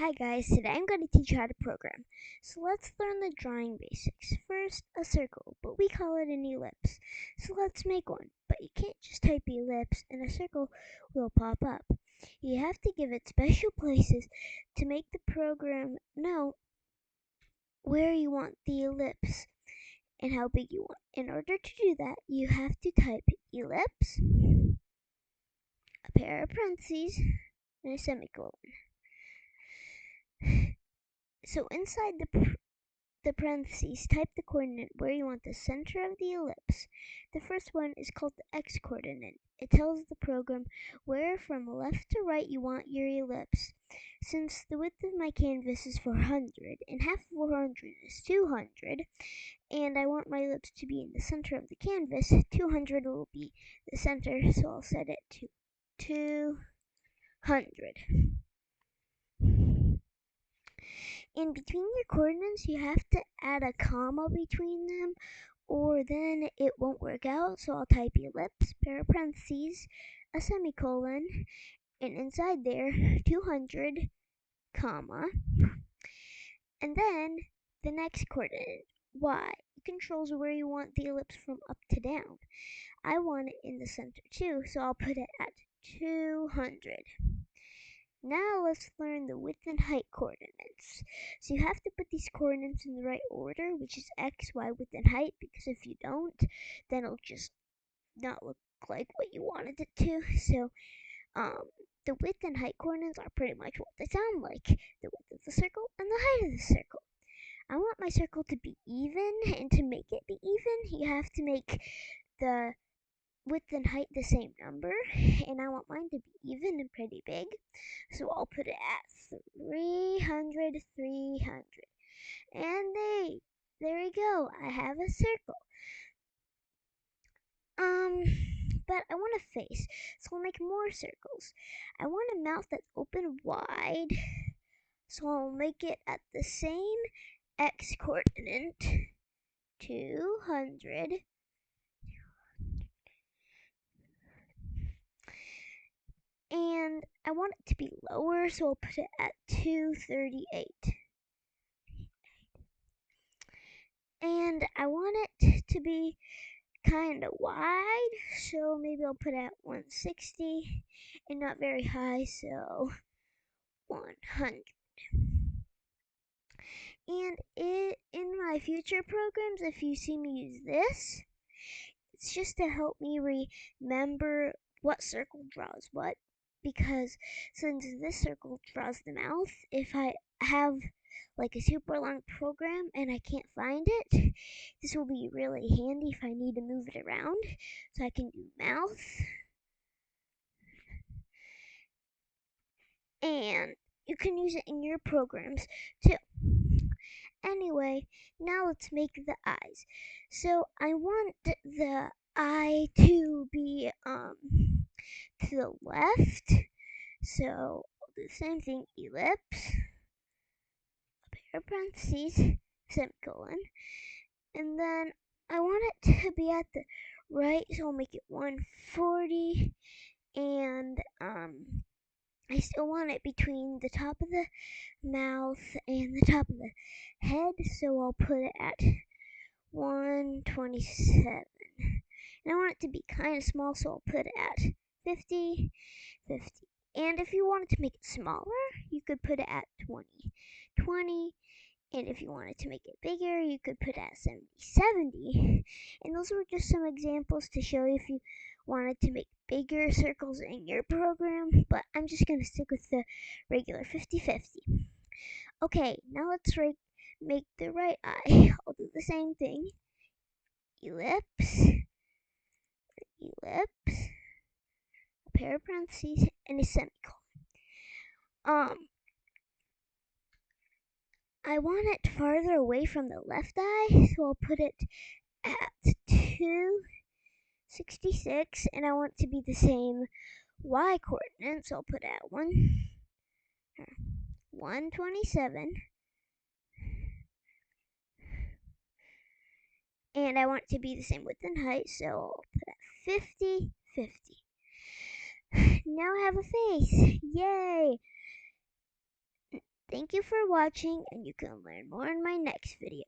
Hi guys, today I'm going to teach you how to program. So let's learn the drawing basics. First, a circle, but we call it an ellipse. So let's make one, but you can't just type ellipse and a circle will pop up. You have to give it special places to make the program know where you want the ellipse and how big you want. In order to do that, you have to type ellipse, a pair of parentheses, and a semicolon. So inside the parentheses, type the coordinate where you want the center of the ellipse. The first one is called the x-coordinate. It tells the program where from left to right you want your ellipse. Since the width of my canvas is 400 and half of 400 is 200, and I want my ellipse to be in the center of the canvas, 200 will be the center, so I'll set it to 200. In between your coordinates, you have to add a comma between them, or then it won't work out. So I'll type ellipse, pair of parentheses, a semicolon, and inside there, 200, comma, and then the next coordinate, y. It controls where you want the ellipse from up to down. I want it in the center too, so I'll put it at 200. Now let's learn the width and height coordinates. So you have to put these coordinates in the right order, which is x, y, width, and height, because if you don't, then it'll just not look like what you wanted it to. So the width and height coordinates are pretty much what they sound like. The width of the circle and the height of the circle. I want my circle to be even, and to make it be even, you have to make the width and height the same number, and I want mine to be even and pretty big, so I'll put it at 300, 300. And there we go, I have a circle. But I want a face, so I'll make more circles. I want a mouth that's open wide, so I'll make it at the same x coordinate, 200. And I want it to be lower, so I'll put it at 238. And I want it to be kind of wide, so maybe I'll put it at 160, and not very high, so 100. And in my future programs, if you see me use this, it's just to help me remember what circle draws what, because since this circle draws the mouth, if I have like a super long program and I can't find it, this will be really handy if I need to move it around. So I can do mouth, and you can use it in your programs too. Anyway, now let's make the eyes. So I want the eye to be to the left. So I'll do the same thing, ellipse, a pair of parentheses, semicolon, and then I want it to be at the right, so I'll make it 140, and I still want it between the top of the mouth and the top of the head, so I'll put it at 127. And I want it to be kind of small, so I'll put it at 50, 50. And if you wanted to make it smaller, you could put it at 20, 20. And if you wanted to make it bigger, you could put it at 70, 70. And those were just some examples to show you if you wanted to make bigger circles in your program, but I'm just going to stick with the regular 50-50. Okay, now let's make the right eye. I'll do the same thing. Ellipse, ellipse, a pair of parentheses, and a semicolon. I want it farther away from the left eye, so I'll put it at 266, and I want it to be the same y coordinate, so I'll put it at 127. And I want it to be the same width and height, so I'll put at 50, 50. Now I have a face. Yay! Thank you for watching, and you can learn more in my next video.